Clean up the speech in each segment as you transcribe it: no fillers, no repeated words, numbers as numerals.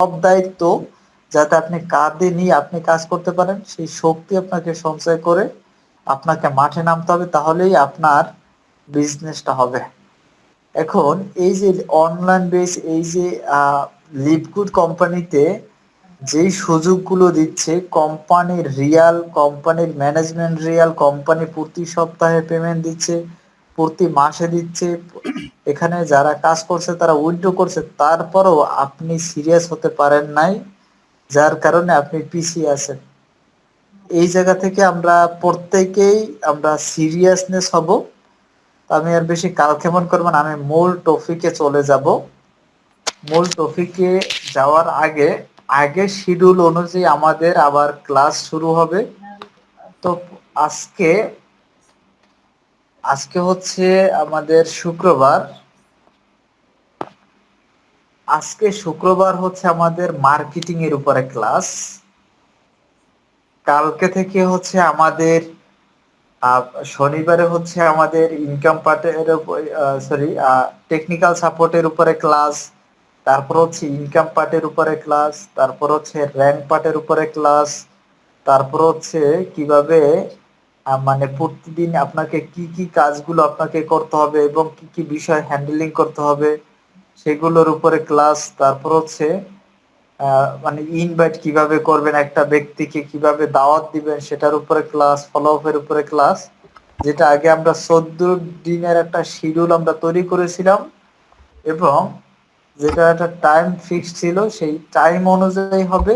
সব দায়িত্ব যাতে আপনি কাঁধে নিয়ে আপনি কাজ করতে পারেন, সেই শক্তি আপনাকে সঞ্চয় করে আপনাকে মাঠে নামতে হবে, তাহলেই আপনার বিজনেসটা হবে। এখন এই যে অনলাইন বেস এই যে লিভগুড কোম্পানিতে যেই সুযোগগুলো দিচ্ছে, কোম্পানির ম্যানেজমেন্ট রিয়াল, কোম্পানি প্রতি সপ্তাহে পেমেন্ট দিচ্ছে, প্রতি মাসে দিচ্ছে, এখানে যারা কাজ করছে তারা উইথড্র করছে, তারপরেও আপনি সিরিয়াস হতে পারেন নাই, যার কারণে আপনি পিছিয়ে আছেন। এই জায়গা থেকে আমরা প্রত্যেকেই আমরা সিরিয়াসনেস হব। আমি আর বেশি কালক্ষেপণ করব না, আমি মূল টপিকে চলে যাব। মূল টপিকে যাওয়ার আগে আগে শিডিউল অনুযায়ী আমাদের আবার ক্লাস শুরু হবে। তো আজকে আজকে হচ্ছে আমাদের শুক্রবার। আজকে শুক্রবার হচ্ছে আমাদের মার্কেটিং এর উপরে ক্লাস। কালকে থেকে হচ্ছে আমাদের শনিবারে হচ্ছে আমাদের ইনকাম পার্টের সরি টেকনিক্যাল সাপোর্টের উপরে ক্লাস, তারপর হচ্ছে ইনকাম পার্টের উপরে ক্লাস, তারপর হচ্ছে র্যাঙ্ক পার্টের উপরে ক্লাস, তারপর হচ্ছে কিভাবে মানে প্রতিদিন আপনাকে কি কি কাজগুলো আপনাকে করতে হবে এবং কি কি বিষয় হ্যান্ডেলিং করতে হবে সেগুলোর উপরে ক্লাস, তারপর হচ্ছে মানে ইনভাইট কিভাবে করবেন, একটা ব্যক্তিকে কিভাবে দাওয়াত দিবেন সেটার উপরে ক্লাস, ফলো আপের উপরে ক্লাস, যেটা আগে আমরা 14 দিনের একটা শিডিউল আমরা তৈরি করেছিলাম এবং যেটা একটা টাইম ফিক্স ছিল, সেই টাইম অনুযায়ী হবে।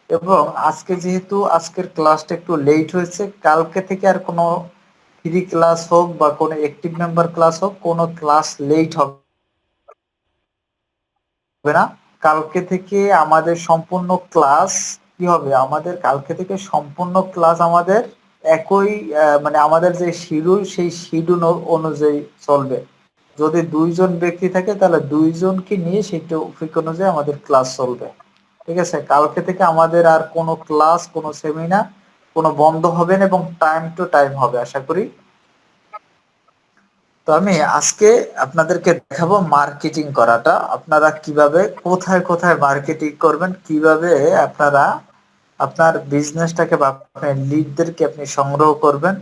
এবং আজকে যেহেতু আজকের ক্লাসটা একটু লেট হয়েছে, কালকে থেকে আর কোনো ফ্রি ক্লাস হোক বা কোনো অ্যাক্টিভ মেম্বার ক্লাস হোক, কোনো ক্লাস লেট হবে না। কালকে থেকে আমাদের সম্পূর্ণ ক্লাস কি হবে, আমাদের কালকে থেকে সম্পূর্ণ ক্লাস আমাদের একই মানে আমাদের যে শিডিউল সেই শিডিউল অনুযায়ী চলবে। যদি 2 জন ব্যক্তি থাকে তাহলে 2 জনকে নিয়ে সেই টপিক অনুযায়ী আমাদের ক্লাস চলবে। ঠিক আছে, কালকে থেকে আমাদের আর কোনো ক্লাস, কোনো সেমিনার কোনো বন্ধ হবে না এবং টাইম টু টাইম হবে আশা করি। তো আমি আজকে আপনাদেরকে দেখাবো মার্কেটিং করাটা, আপনারা কিভাবে কোথায় কোথায় মার্কেটিং করবেন, কিভাবে আপনারা আপনার বিজনেসটাকে বা আপনার লিডদেরকে আপনি সংগ্রহ করবেন,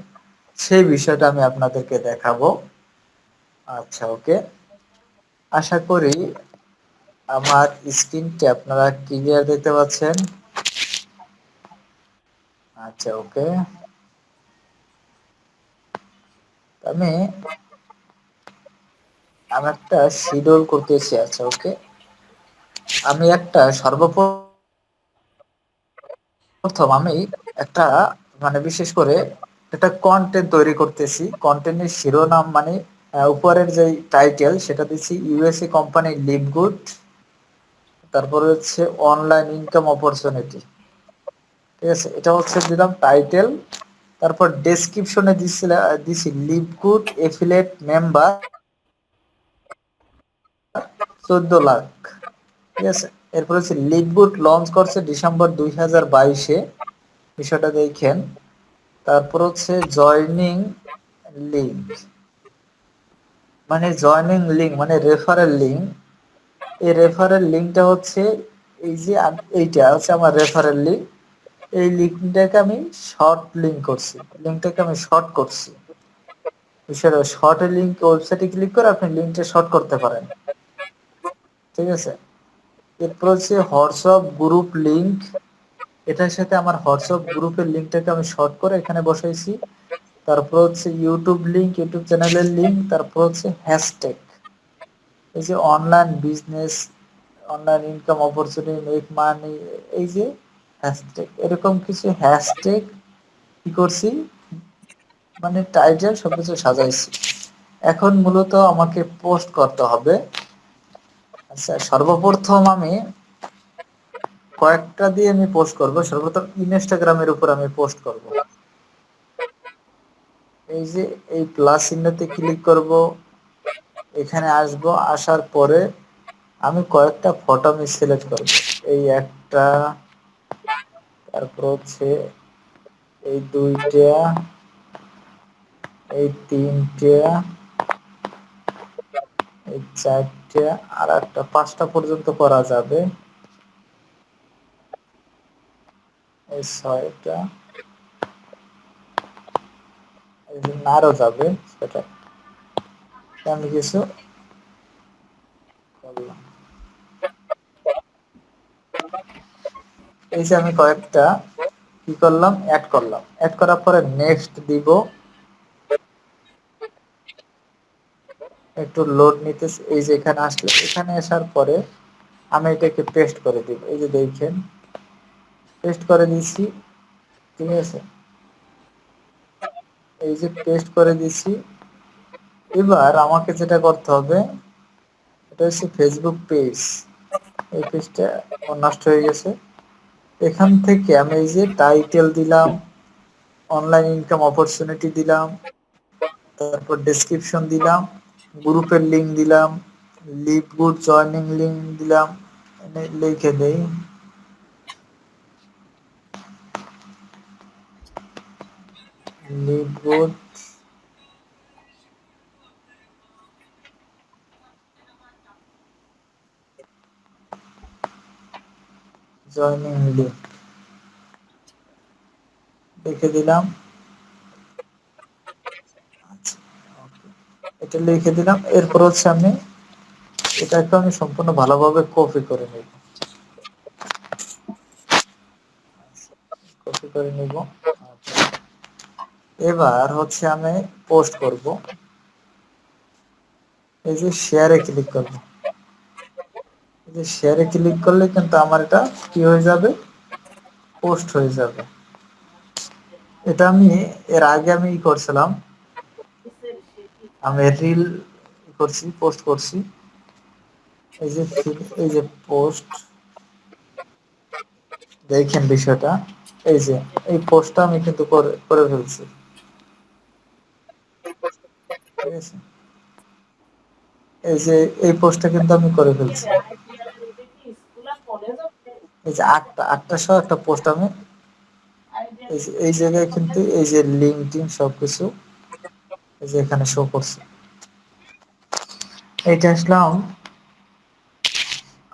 সেই বিষয়টা আমি আপনাদেরকে দেখাবো। আচ্ছা, ওকে, আশা করি আমার স্ক্রিনটি আপনারা ক্লিয়ার দেখতে পাচ্ছেন। আচ্ছা, ওকে, আমি আমি একটা শিডিউল করতেছি। আচ্ছা, ওকে, আমি একটা সর্বপ্রথম আমি একটা মানে বিশেষ করে একটা কন্টেন্ট তৈরি করতেছি। কন্টেন্টের শিরোনাম মানে উপরের যে টাইটেল সেটা দিচ্ছি ইউএসএ কোম্পানি লিভ গুড, তারপরে হচ্ছে অনলাইন ইনকাম অপরচুনিটি। ঠিক আছে, এটা হচ্ছে দিলাম টাইটেল। তারপর ডেসক্রিপশনে দিছি live good affiliate member 14 lakh. ঠিক আছে, এরপর হচ্ছে লিভ গুড লঞ্চ করছে ডিসেম্বর 2022-এ, বিষয়টা দেখেন। তারপর হচ্ছে জয়নিং লিঙ্ক, মানে জয়নিং লিঙ্ক মানে রেফারেল লিঙ্ক। এই রেফারেল লিঙ্কটা হচ্ছে এই যে এইটা হচ্ছে আমার রেফারেল লিঙ্ক। এই লিঙ্কটাকে আমি শর্ট লিঙ্ক করছি, লিঙ্কটাকে আমি শর্ট করছি। বিষয়টা শর্ট লিঙ্ক, ওয়েবসাইটে ক্লিক করে আপনি লিঙ্কটা শর্ট করতে পারেন। ঠিক আছে, এরপর হচ্ছে হোয়াটসঅ্যাপ গ্রুপ লিঙ্ক, এটার সাথে আমার হোয়াটসঅ্যাপ গ্রুপের লিঙ্কটাকে আমি শর্ট করে এখানে বসাইছি। তারপর হচ্ছে ইউটিউব লিঙ্ক, ইউটিউব চ্যানেলের লিঙ্ক, তারপর হচ্ছে হ্যাশট্যাগ, এই যে online business, online income opportunity, make money, এই যে হ্যাশট্যাগ, এরকম কিছু হ্যাশট্যাগ কি করছি মানে টাইটেল সবকিছু সাজাইছি। এখন মূলত আমাকে পোস্ট করতে হবে। আচ্ছা, সর্বপ্রথম আমি কয়েকটা দিয়ে আমি পোস্ট করব। সর্বপ্রথম ইনস্টাগ্রামের উপর আমি পোস্ট করব। এই যে এই প্লাস চিহ্নতে ক্লিক করব, এখানে আসব, আসার পরে আমি কয়েকটা ফটো আমি সিলেক্ট করব। এই একটা, তারপর হচ্ছে এই দুইটা, এই তিনটা, এই চারটা, আর একটা 5টা পর্যন্ত করা যাবে। এই 6টা এই যে আরো যাবে, সেটা আমি কিছু করলাম। এই যে আমি কয়েকটা কি করলাম, অ্যাড করলাম। অ্যাড করার পরে নেক্সট দিব, একটু লোড নিতেছে। এই যে এখানে আসলে, এখানে আসার পরে আমি এটাকে পেস্ট করে দিব। এই যে দেখেন পেস্ট করে দিয়েছি, ঠিক আছে। এই যে পেস্ট করে দিয়েছি। এবার আমাকে যেটা করতে হবে, এটা হচ্ছে ফেসবুক পেজ। এই পেজটা নষ্ট হয়ে গেছে। এখান থেকে আমি এই যে টাইটেল দিলাম, অনলাইন ইনকাম অপরচুনিটি দিলাম, তারপর ডেসক্রিপশন দিলাম, গ্রুপের লিংক দিলাম, লিভ গুড জয়নিং লিংক দিলাম, লিখে দেই লিভ গুড জয়নিং লিংক লিখে দিলাম। আচ্ছা, এটা লিখে দিলাম। এরপর হচ্ছে আমি এটাকে আমি সম্পূর্ণ ভালোভাবে কপি করে নেব, কপি করে নিব। এবার হচ্ছে আমি পোস্ট করব। এই যে শেয়ারে ক্লিক করব। এই যে শেয়ারে ক্লিক করলে কিন্তু আমার এটা কি হয়ে যাবে, পোস্ট হয়ে যাবে। এটা আমি এর আগে আমি করছিলাম, আমি রিল করছি, পোস্ট করছি। এই যে এই যে পোস্ট, দেখেন বিষয়টা। এই যে এই পোস্টটা আমি কিন্তু করে ফেলছি, ঠিক আছে। এই যে এই পোস্টটা কিন্তু আমি করে ফেলছি। এই যে আটটা সহ একটা পোস্ট আমি এই জায়গায় কিন্তু এই যে লিঙ্ক টিঙ্ক সবকিছু এই যে এখানে শো করছে। এইটা আসলাম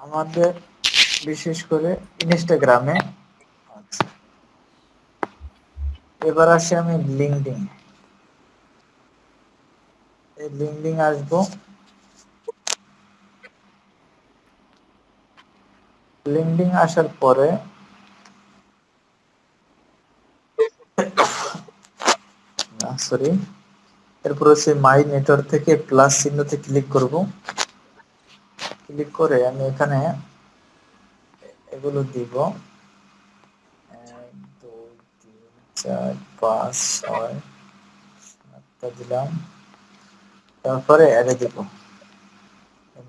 আমাদের বিশেষ করে ইনস্টাগ্রামে। আচ্ছা, এবার আসি আমি লিঙ্কডিন। এই লিঙ্কডিন আসবো। লিঙ্কডিন আসার পরে সরি, এরপর হচ্ছে মাই নেটওয়ার্ক থেকে প্লাস চিহ্নতে ক্লিক করব। ক্লিক করে আমি এখানে এগুলো দিব, 1 2 3 4 5 6 দিলাম। তারপরে অ্যাডে দিব,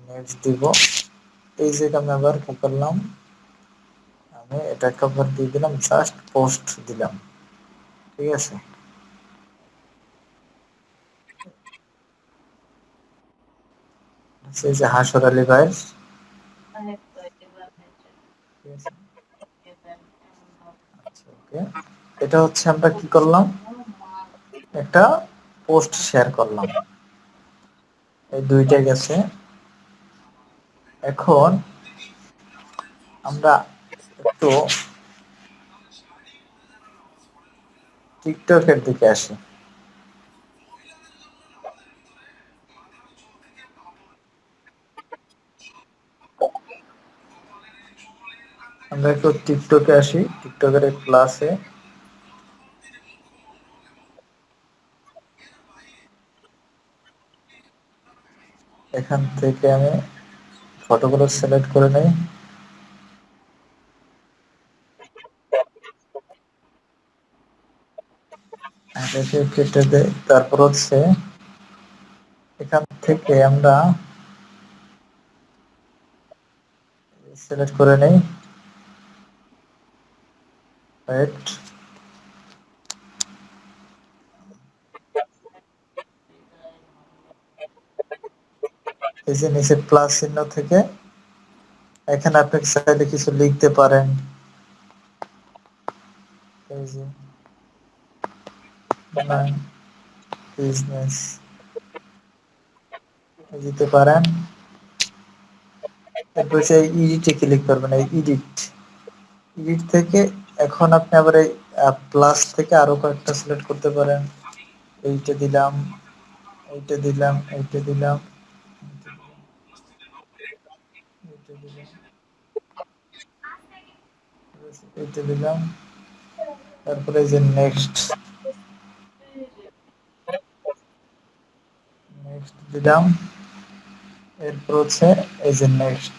নেক্সট দিব। এই জায়গা আমি আবার কি করলাম, আমি এটাকে আবার দিয়ে দিলাম, জাস্ট পোস্ট দিলাম, ঠিক আছে। এই যে হাসর আলী ভাইয়ের, ঠিক আছে। আচ্ছা, ওকে। এটা হচ্ছে আমরা কি করলাম, একটা পোস্ট শেয়ার করলাম, এই দুইটা গেছে। এখন আমরা একটু টিকটকের দিকে আসি। আমরা একটু টিকটকে আসি, টিকটকের ক্লাসে। এখান থেকে আমি ফটোগুলো সিলেক্ট করে নেই। এটাকে কেটে দেই। তারপর হচ্ছে এখান থেকে আমরা সিলেক্ট করে নেই, রাইট। এই যে নিচে প্লাস চিহ্ন থেকে এখানে আপনি চাইলে কিছু লিখতে পারেন। এই যে বিজনেস দিতে পারেন। এরপর সেই এডিটে ক্লিক করবেন, এই এডিট, এডিট থেকে এখন আপনি আবার এই প্লাস থেকে আরো কয়েকটা সিলেক্ট করতে পারেন। এইটা দিলাম, এইটা দিলাম, এইটা দিলাম, এইটা দিলাম, এইটা দিলাম, তারপরে এই যে নেক্সট, নেক্সট দিলাম, এরপর হচ্ছে এই যে নেক্সট।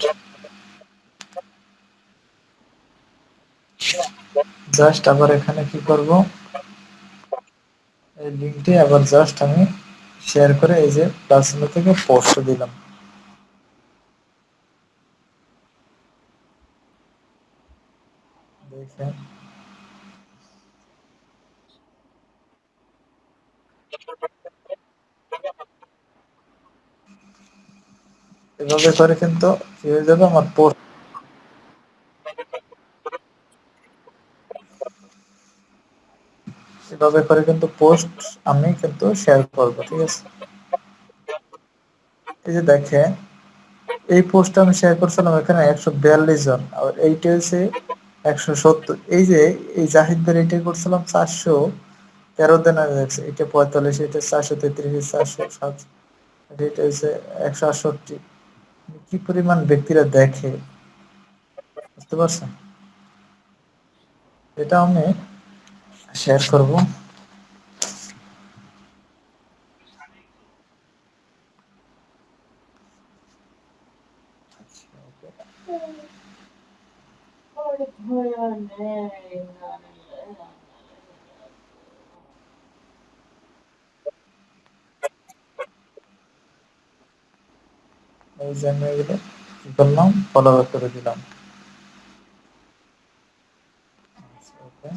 জাস্ট আবার এখানে কি করব, এই লিঙ্কটি আবার জাস্ট আমি শেয়ার করে এই যে প্লাস থেকে পোস্ট দিলাম। দেখেন এভাবে করে কিন্তু কি হয়ে যাবে, আমার পোস্ট এভাবে করে কিন্তু পোস্ট আমি কিন্তু শেয়ার করব। ঠিক আছে, এই যে দেখেন এই পোস্টটা আমি শেয়ার করছিলাম এখানে 142 জন, আর এইটা হচ্ছে 170। এই যে এই জাহিদদের এইটা করছিলাম 413 জন দেখছে, এটা 45, এটা 433, 407, এটা হচ্ছে 168। কি পরিমাণ ব্যক্তিরা দেখে, বুঝতে পারছেন? এটা আমি শেয়ার করব। এই যে আমি এগুলো কি করলাম, ফলো ব্যাক করে দিলাম। ওকে,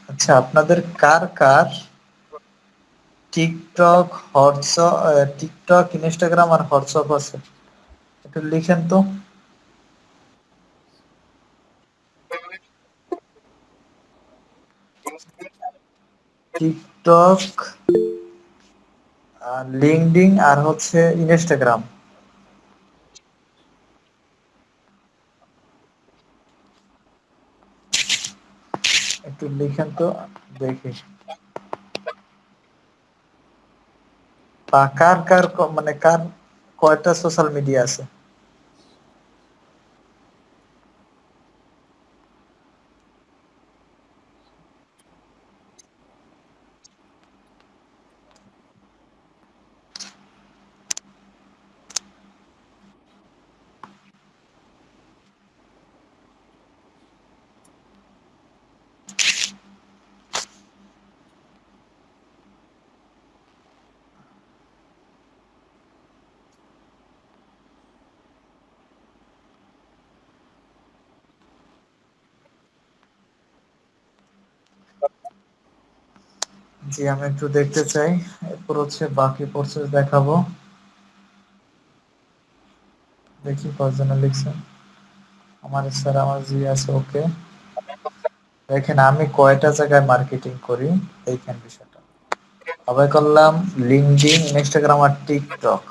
আচ্ছা আপনাদের কার কার টিকটক, হোয়াটসঅ্যাপ, টিকটক, ইনস্টাগ্রাম আর হোয়াটসঅ্যাপ আছে একটু লিখেন তো। টিকটক, লিঙ্কডইন আর হচ্ছে ইনস্টাগ্রাম। একটু লিখেন তো দেখি। বা কার কার মানে কার কয়টা সোশ্যাল মিডিয়া আছে। জি আমি একটু দেখতে চাই, এরপর হচ্ছে বাকি প্রসেস দেখাবো। দেখি কয়জনে লিখছেন। আমার স্যার আমার জি আছে, ওকে। দেখেন আমি কয়টা জায়গায় মার্কেটিং করি, এইখান বিষয়টা সবাই করলাম লিঙ্কডইন, ইনস্টাগ্রাম আর টিকটক।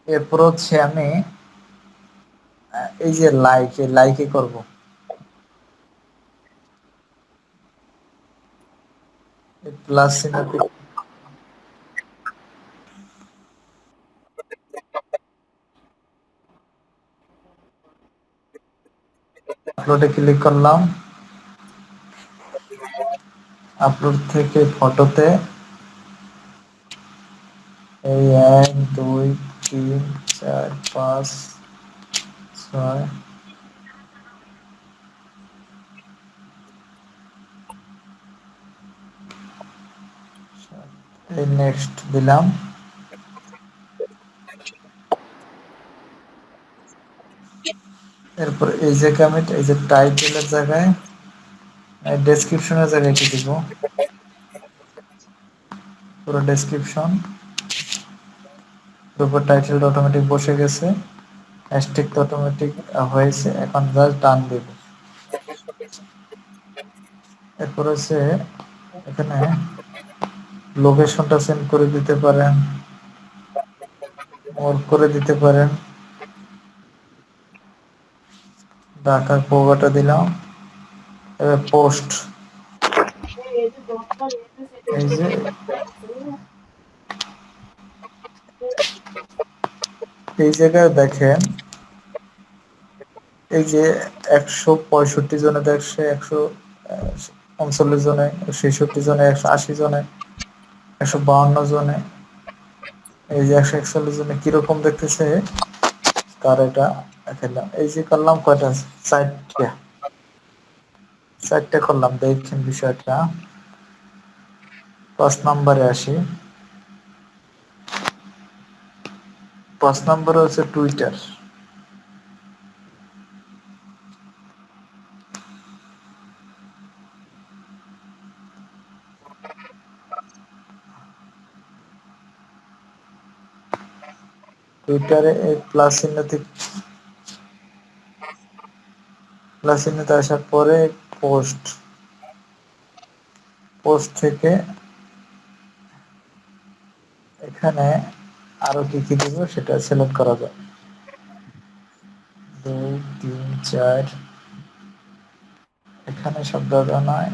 এরপর হচ্ছে আমি এই যে লাইকে করব। প্লাস চিহ্ন আপলোডে ক্লিক করলাম, আপলোড থেকে ফটোতে এই 1 2 3 4 5 6 এই নেক্সট দিলাম। এরপর এই জায়গায় আমি এই যে টাইটেলের জায়গায় ডেসক্রিপশনের জায়গায় কি দিব, পুরো ডেসক্রিপশন, উপর টাইটেল অটোমেটিক বসে গেছে, হ্যাশট্যাগ তো অটোমেটিক হয়েছে, এখন জাস্ট ডান দেব। এরপর হচ্ছে এখানে লোকেশনটা সেন্ড করে দিতে পারেন। ওর করে দিতে পারেন। ঢাকার পৌঁছাটা দিলাম। এবার পোস্ট, এই যে এই জায়গায় দেখেন, এই যে 165 জনে দেখছে, 139 জনে, 166 জনে, 180 জনে, 152 জনে, এই যে 141 জনে কিরকম দেখতেছে তার এটা দেখালাম। এই যে করলাম কয়টা, 4টা, 4টা করলাম। দেখছেন বিষয়টা। 5 নম্বরে আসি। 5 নম্বরে হচ্ছে টুইটার। টুইটারে এই প্লাস চিহ্নতে আসার পরে পোস্ট, পোস্ট থেকে এখানে আরো কি কি দিব সেটা সিলেক্ট করা যায়। 2 3 4, এখানে সব দেওয়া নয়,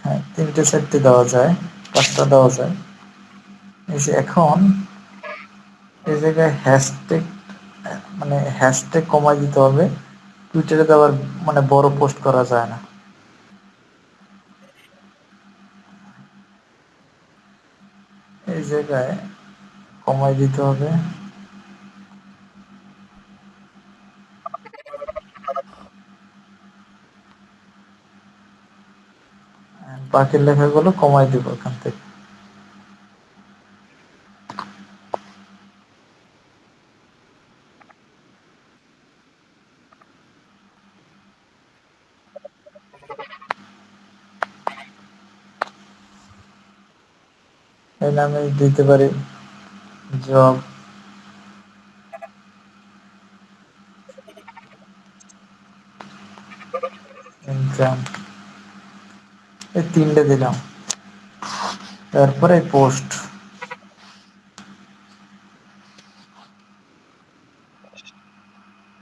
হ্যাঁ 3টে 4টে দেওয়া যায়, 5টা দেওয়া যায়। এই যে এখন এই জায়গায় হ্যাশট্যাগ, মানে হ্যাশট্যাগ কমাই দিতে হবে। টুইটারে তো আবার মানে বড় পোস্ট করা যায় না। এই জায়গায় কমাই দিতে হবে। বাকি লেখাগুলো কমাই দিব এখান থেকে। এই নামে দিতে পারি জব, ইনকাম, এই 3টে দিলাম। তারপরে পোস্ট,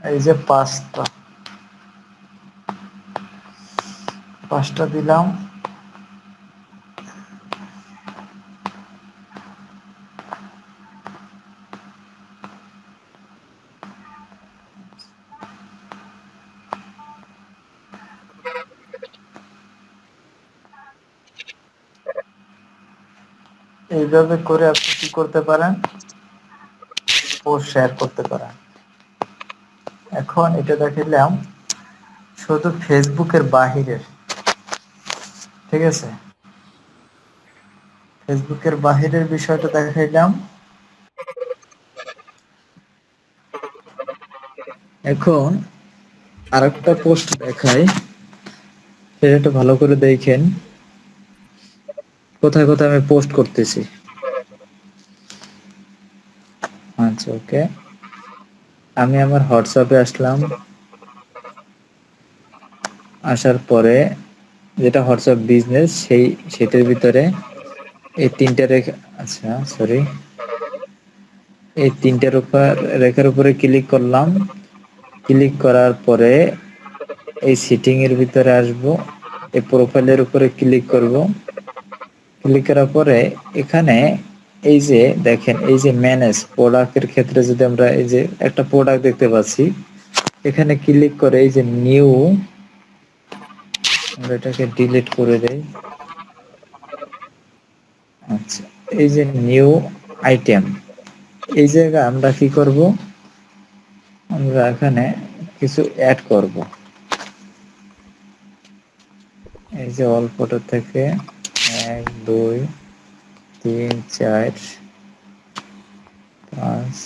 এই যে 5টা দিলাম। এইভাবে করে আপনি কি করতে পারেন, পোস্ট শেয়ার করতে পারেন। এখন এটা দেখাইলাম শুধু ফেসবুকের বাহিরের, ঠিক আছে, ফেসবুকের বাহিরের বিষয়টা দেখাইলাম। এখন আরেকটা পোস্ট দেখাই, সেটা ভালো করে দেখেন কোথায় কোথায় আমি পোস্ট করতেছি। আচ্ছা ওকে, আমি আমার হোয়াটসঅ্যাপে আসলাম। আসার পরে যেটা হোয়াটসঅ্যাপ বিজনেস, সেটার ভিতরে এই 3টে রেখা, আচ্ছা সরি, এই 3টের উপর রেখার উপরে ক্লিক করলাম। ক্লিক করার পরে এই সেটিং এর ভিতরে আসব, এই প্রোফাইলের উপরে ক্লিক করব। ক্লিক করার পরে এখানে এই যে দেখেন, এই যে ম্যানেজ প্রোডাক্টের ক্ষেত্রে যদি আমরা এই যে একটা প্রোডাক্ট দেখতে পাচ্ছি, এখানে ক্লিক করে এই যে নিউ, আমরা এটাকে ডিলিট করে দেই। আচ্ছা, এই যে নিউ আইটেম, এই জায়গায় আমরা কি করব, আমরা এখানে কিছু অ্যাড করব। এই যে অল ফটো থেকে 1 2 3 4 5,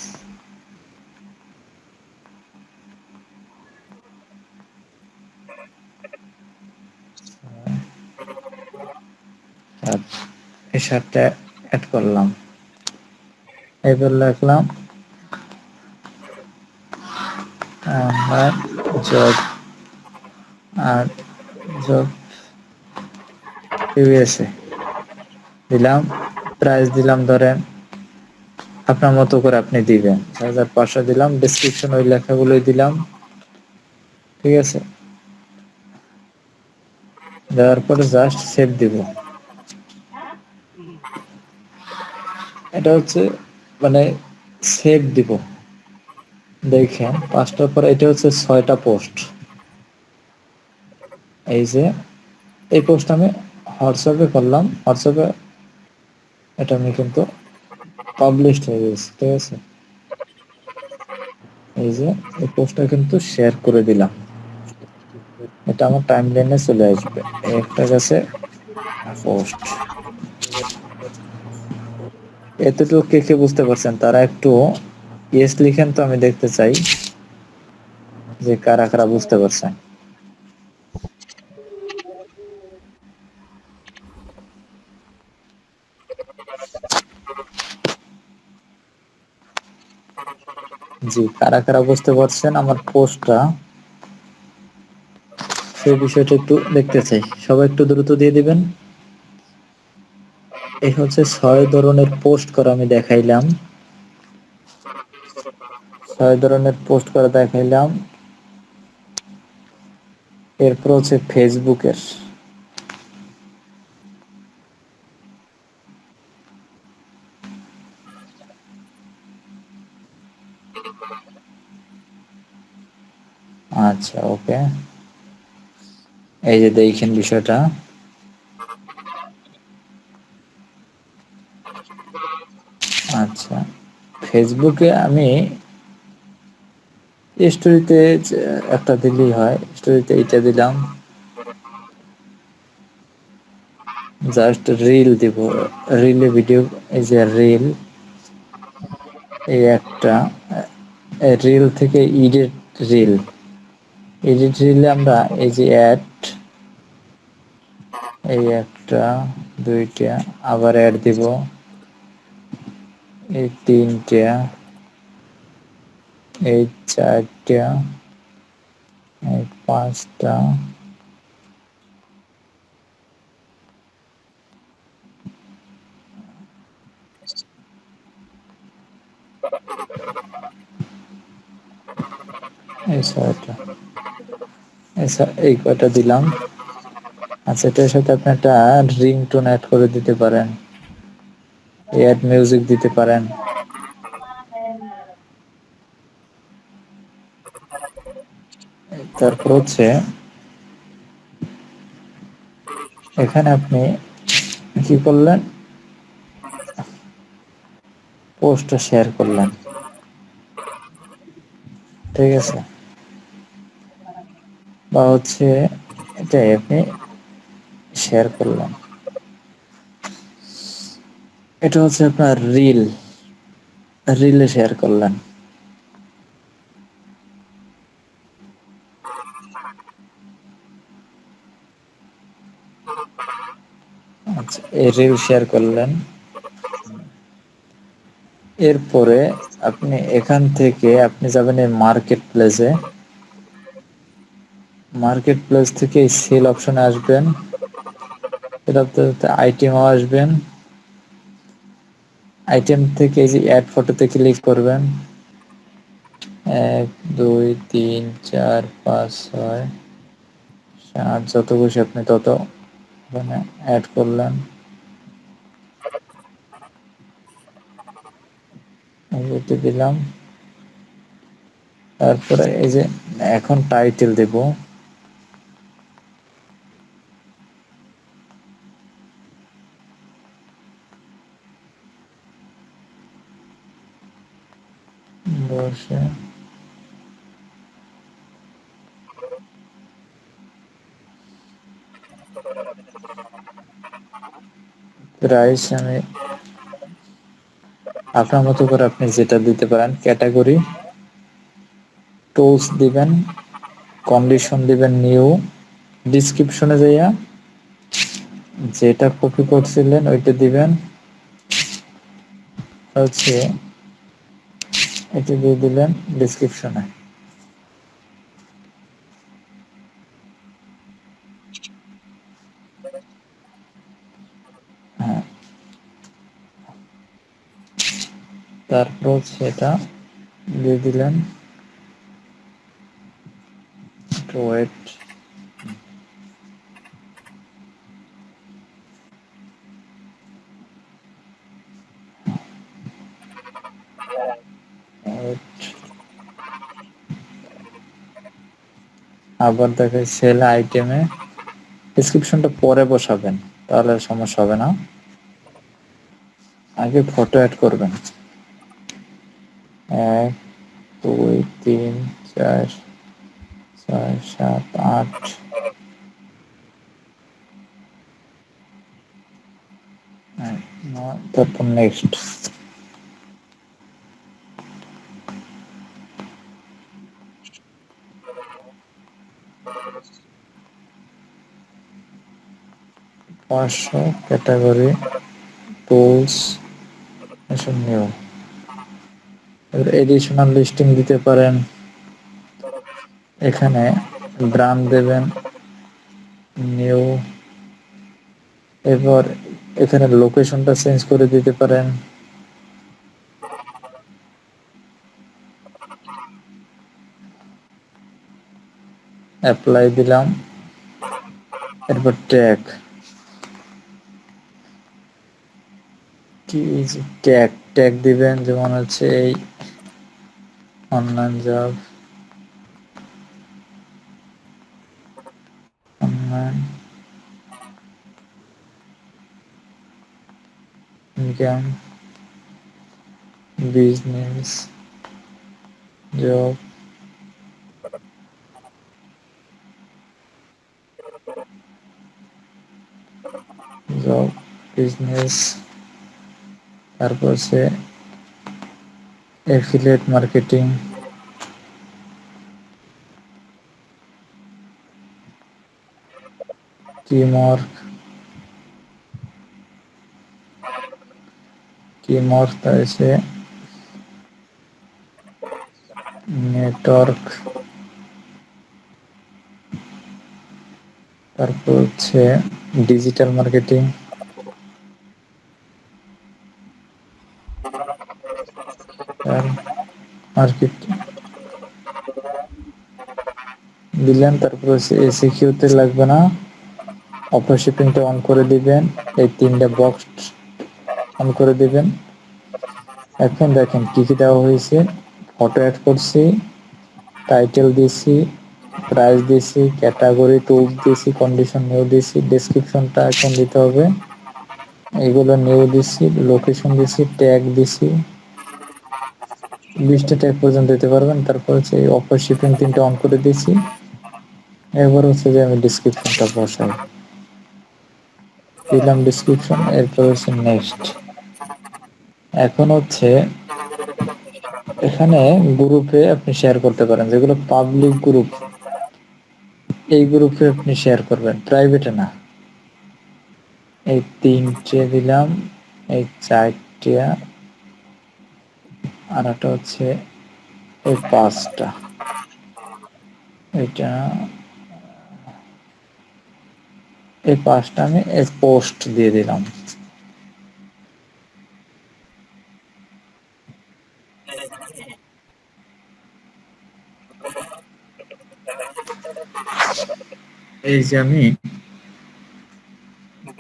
এই 7টা অ্যাড করলাম। এবার লিখলাম আমার জব আর জব ইউএসএ। দিলাম, প্রাইস দিলাম ধরেন আপনার মতো করে আপনি দিবেন 6500 দিলাম, ডেসক্রিপশন ওই লেখাগুলোই দিলাম, ঠিক আছে। দেওয়ার পরে জাস্ট সেভ দিব। এটা হচ্ছে মানে সেভ দিব। দেখেন 5টার পরে এটা হচ্ছে 6টা পোস্ট। এই যে এই পোস্ট আমি হোয়াটসঅ্যাপে করলাম, হোয়াটসঅ্যাপে এটা আমি কিন্তু পাবলিশড হয়ে গেছে, ঠিক আছে। এই যে এই পোস্টটা কিন্তু শেয়ার করে দিলাম, এটা আমার টাইম লাইনে চলে আসবে। একটা কাছে পোস্ট, এতটুকু কে কে বুঝতে পারছেন তারা একটু ইয়েস লিখেন তো, আমি দেখতে চাই যে কারা কারা বুঝতে পারছেন। জি, কারা কারা বুঝতে পারছেন আমার পোস্টটা, সেই বিষয়টা একটু দেখতে চাই। সবাই একটু দ্রুত দিয়ে দিবেন। এই হচ্ছে 6 ধরনের পোস্ট করা আমি দেখাইলাম, 6 ধরনের পোস্ট করা দেখাইলাম। এরপর হচ্ছে ফেসবুকের, আচ্ছা ওকে, এই যে দেখেন বিষয়টা। আচ্ছা, ফেসবুকে আমি স্টোরিতে একটা দিলেই হয়, স্টোরিতে এইটা দিলাম, জাস্ট রিল দিব, রিলে ভিডিও, এই যে রিল, এই একটা রিল থেকে এডিট রিল, এডিট রিলে আমরা এই যে অ্যাড, এই একটা, দুইটা, আবার অ্যাড দিব, এই তিনটা, এই চারটা, এই পাঁচটা, এই ছয়টা, এই কয়টা দিলাম। আচ্ছা, এটার সাথে আপনি একটা রিংটোন অ্যাড করে দিতে পারেন, অ্যাড মিউজিক দিতে পারেন। তারপর হচ্ছে এখানে আপনি কি করলেন, পোস্টটা শেয়ার করলেন, ঠিক আছে, বা হচ্ছে এটাই আপনি শেয়ার করলেন, এটা হচ্ছে আপনার রিল, রিলে শেয়ার করলেন। আচ্ছা, এই রিল শেয়ার করলেন। এরপরে আপনি এখান থেকে আপনি যাবেন এই মার্কেট প্লেসে, মার্কেট প্লেস থেকে এই সেল অপশনে আসবেন, এটাতে আইটেমও আসবেন, আইটেম থেকে এই যে অ্যাড ফটোতে ক্লিক করবেন, 1 2 3 4 5 6 7, যত খুশি আপনি তত এখানে অ্যাড করলেন, এতে দিলাম। তারপরে এই যে এখন টাইটেল দেব, বসে প্রাইস আমি আপনার মতো করে আপনি যেটা দিতে পারেন, ক্যাটাগরি, টুলস দিবেন, কন্ডিশন দিবেন নিউ, ডিসক্রিপশনে যাইয়া যেটা কপি করছিলেন ওইটা দিবেন, হচ্ছে এটা দিয়ে দিলেন ডিসক্রিপশনে। হ্যাঁ, তারপর হচ্ছে এটা দিয়ে দিলেন, ওয়েট, আবার দেখে সেল আইটেমে ডেসক্রিপশনটা পরে বসাবেন, তাহলে সমস্যা হবে না। আগে ফটো অ্যাড করবেন, 1 2 3 4 6 7 8, তারপর নেক্সট। পাঁচশো ক্যাটাগরি টুলস এসব নিউ। এবার এডিশনাল লিস্টিং দিতে পারেন, এখানে ব্র্যান্ড দেবেন নিউ। এরপর এখানে লোকেশনটা চেঞ্জ করে দিতে পারেন, অ্যাপ্লাই দিলাম। এরপর ট্যাগ, কি ট্যাগ ট্যাগ দিবেন, যেমন হচ্ছে এই online job, online income, business, job, job, business. তারপর হচ্ছে এফিলিয়েট মার্কেটিং, টিমওয়ার্ক, টিমওয়ার্ক, তার হচ্ছে নেটওয়ার্ক, তারপর হচ্ছে ডিজিটাল মার্কেটিং, মার্কেট দিলেন। তারপর হচ্ছে এসিকিউতে লাগবে না, অফার শিপিংটা অন করে দিবেন, এই তিনটা বক্স অন করে দিবেন। এখন দেখেন কি কি দেওয়া হয়েছে, ফটো অ্যাড করছি, টাইটেল দিয়েছি, প্রাইস দিয়েছি, ক্যাটাগরি টুলস দিয়েছি, কন্ডিশন নিউ দিয়েছি, ডেসক্রিপশনটা এখন দিতে হবে, এগুলো নিউ দিছি, লোকেশন দিছি, ট্যাগ দিছি, 20টা ট্যাগ পর্যন্ত দিতে পারবেন। তারপর হচ্ছে এই অফার শিপিং 3টা অন করে দিয়েছি। এবার হচ্ছে যে আমি ডেসক্রিপশনটা বসাই দিলাম, ডেসক্রিপশন। এরপর হচ্ছে নেক্সট। এখন হচ্ছে এখানে গ্রুপে আপনি শেয়ার করতে পারেন, যেগুলো পাবলিক গ্রুপ, এই গ্রুপে আপনি শেয়ার করবেন, প্রাইভেটে না। এই 3টে দিলাম, এই 4টা, আর একটা হচ্ছে এই 5টা, এটা এই 5টা আমি এই পোস্ট দিয়ে দিলাম। এই যে আমি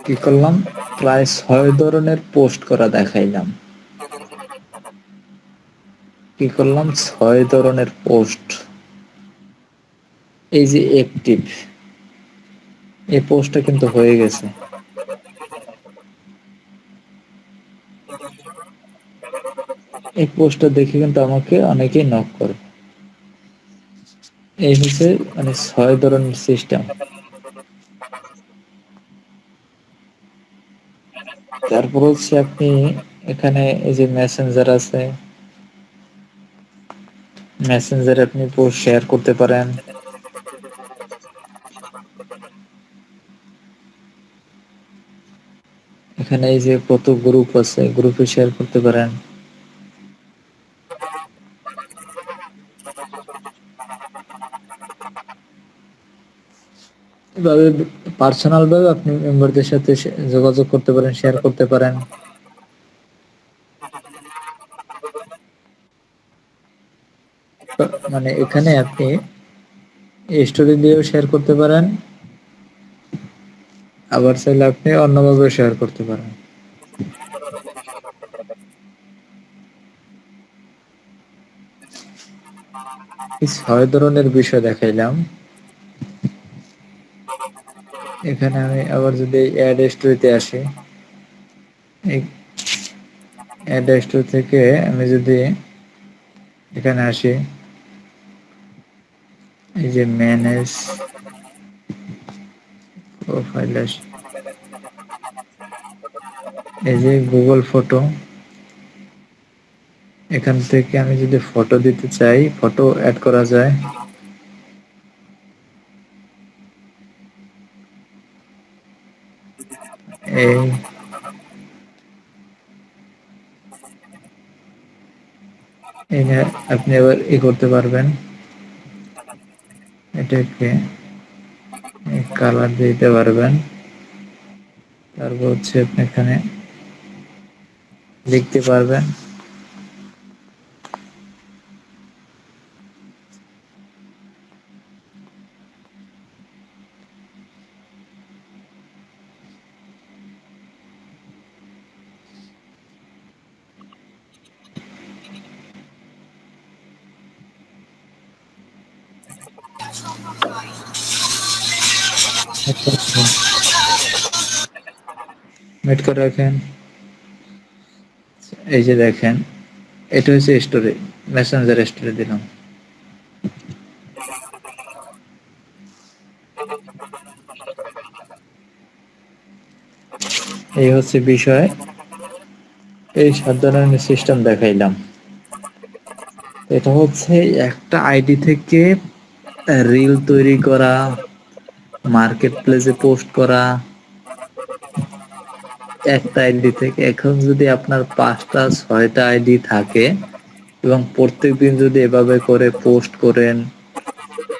কি করলাম, প্রায় 6 ধরনের পোস্ট করা দেখাইলাম। কি করলাম, 6 ধরনের পোস্ট। এই যে অ্যাক্টিভ, এই পোস্টটা কিন্তু হয়ে গেছে। এই পোস্টটা দেখে কিন্তু আমাকে অনেকেই নক করবে। এই হচ্ছে মানে 6 ধরনের সিস্টেম। তারপর হচ্ছে আপনি এখানে এই যে মেসেঞ্জার আছে, মেসেঞ্জারে আপনি পোস্ট শেয়ার করতে পারেন। এখানে এই যে কত গ্রুপ আছে, গ্রুপে শেয়ার করতে পারেন। এভাবে পার্সোনাল ভাবে আপনি মেম্বারদের সাথে যোগাযোগ করতে পারেন, শেয়ার করতে পারেন। মানে এখানে আপনি স্টোরি দিয়েও শেয়ার করতে পারেন, আবার চাইলে আপনি অন্যভাবে শেয়ার করতে পারেন। এই 6 ধরনের বিষয় দেখাইলাম। এখানে আমি আবার যদি অ্যাড স্টোরিতে আসি, এই অ্যাড স্টোরি থেকে আমি যদি এখানে আসি, এই যে ম্যানেজ প্রোফাইল আসি, এই যে গুগল ফটো, এখান থেকে আমি যদি ফটো দিতে চাই ফটো অ্যাড করা যায়। এই আপনি আবার করতে পারবেন, এটাকে কালার দিতে পারবেন। তারপর হচ্ছে আপনি এখানে লিখতে পারবেন। মিট করে রাখেন। এই যে দেখেন, এটা হচ্ছে স্টোরি, মেসেঞ্জার স্টোরি দিলাম। এই হচ্ছে বিষয়, এই 7 ধরনের সিস্টেম দেখাইলাম। এটা হচ্ছে একটা আইডি থেকে রিল তৈরি করা, মার্কেট প্লেসে পোস্ট করা, একটা আইডি থেকে। এখন যদি আপনার 5টা 6টা আইডি থাকে এবং প্রত্যেকদিন যদি এভাবে করে পোস্ট করেন,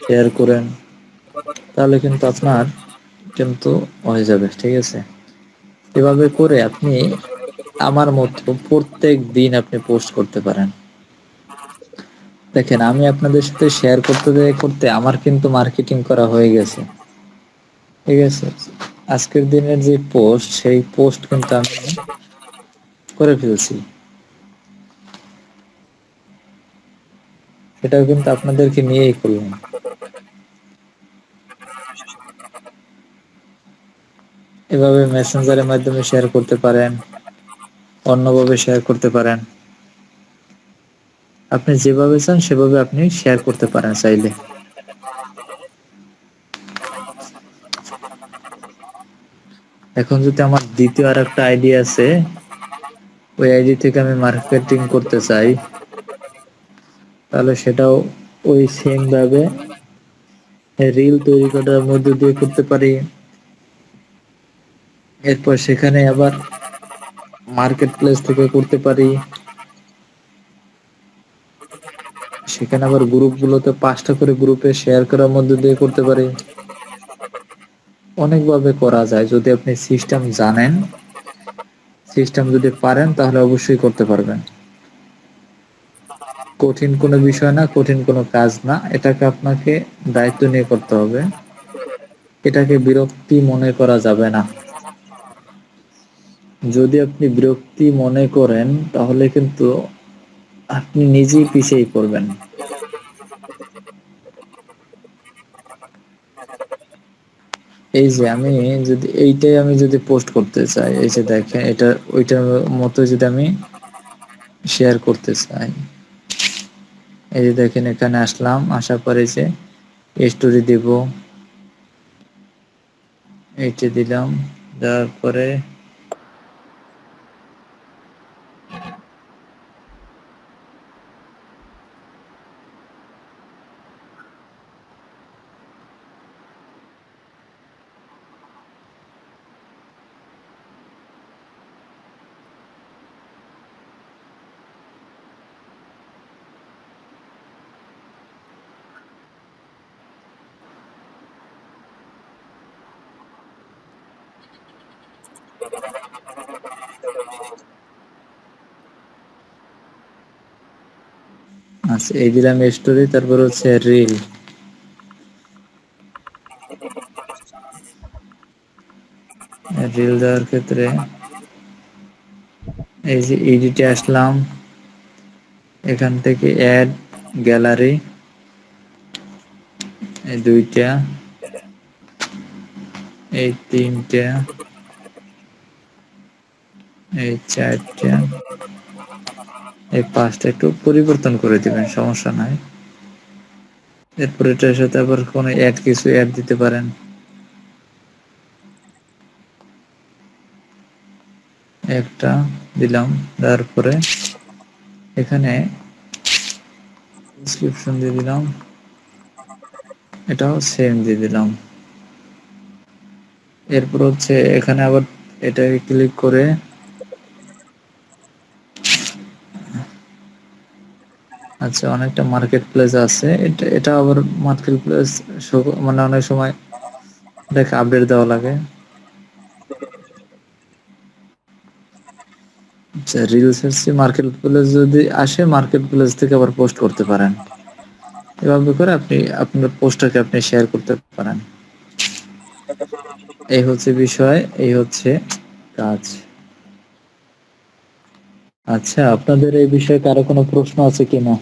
শেয়ার করেন, তাহলে কিন্তু আপনার কিন্তু হয়ে যাবে, ঠিক আছে? এভাবে করে আপনি আমার মতো প্রত্যেক দিন আপনি পোস্ট করতে পারেন। দেখেন, আমি আপনাদের সাথে শেয়ার করতে করতে আমার কিন্তু মার্কেটিং করা হয়ে গেছে, ঠিক আছে? আজকের দিনের যে পোস্ট, সেই পোস্ট কিন্তু আমি করে ফেলছি। সেটাও কিন্তু আপনাদেরকে নিয়েই করলাম। এভাবে মেসেঞ্জারের মাধ্যমে শেয়ার করতে পারেন, অন্যভাবে শেয়ার করতে পারেন। আপনি যেভাবে চান সেভাবে আপনি শেয়ার করতে পারেন চাইলে। এখন যদি আমার দ্বিতীয় আর একটা আইডি আছে, ওই আইডি থেকে আমি মার্কেটিং করতে চাই, তাহলে সেটাও ওই সেম ভাবে রিল তৈরি করার মধ্যে দিয়ে করতে পারি। এরপর সেখানে আবার মার্কেট প্লেস থেকে করতে পারি। সেখানে আবার গ্রুপগুলোতে 5টা করে গ্রুপে শেয়ার করার মধ্যে দিয়ে করতে পারি। অনেকভাবে করা যায়, যদি আপনি সিস্টেম জানেন, সিস্টেম যদি পারেন, তাহলে অবশ্যই করতে পারবেন। কঠিন কোনো বিষয় না, কঠিন কোনো কাজ না। এটাকে আপনাকে দায়িত্ব নিয়ে করতে হবে। এটাকে বিরক্তি মনে করা যাবে না। যদি আপনি বিরক্তি মনে করেন, তাহলে কিন্তু আপনি নিজেই পিছিয়ে পড়বেন। এই যে আমি যদি এইটাই আমি যদি পোস্ট করতে চাই, এই যে দেখেন, এটা ওইটার মতো যদি আমি শেয়ার করতে চাই, এই যে দেখেন, এখানে আসলাম, আসার পরে যে স্টোরি দেব, এইটা দিলাম, দেওয়ার পরে আচ্ছা, এই দিলাম স্টোরি, তারপর হচ্ছে রিল। রিল দেওয়ার ক্ষেত্রে এই যে এডিটে আসলাম, এখান থেকে অ্যাড গ্যালারি, এই দুইটা, এই তিনটা, এই চারটা, এই পাঁচটা একটু পরিবর্তন করে দিবেন, সমস্যা নাই। এরপর এটার সাথে আবার কোনো কিছু অ্যাড দিতে পারেন। একটা দিলাম, তারপরে এখানে ডেসক্রিপশন দিয়ে দিলাম, এটাও সেম দিয়ে দিলাম। এরপর হচ্ছে এখানে আবার এটাকে ক্লিক করে আচ্ছা, অনেকটা মার্কেট প্লেস আছে, এটা আবার মার্কেট প্লেস মানে অনেক সময় এটাকে আপডেট দেওয়া লাগে। আচ্ছা, রিলস হচ্ছে মার্কেট প্লেস, যদি আসে মার্কেট প্লেস থেকে আবার পোস্ট করতে পারেন। এভাবে করে আপনি আপনার পোস্টটাকে আপনি শেয়ার করতে পারেন। এই হচ্ছে বিষয়, এই হচ্ছে কাজ। আচ্ছা, আপনাদের এই বিষয়ে কারো কোনো প্রশ্ন আছে কিনা?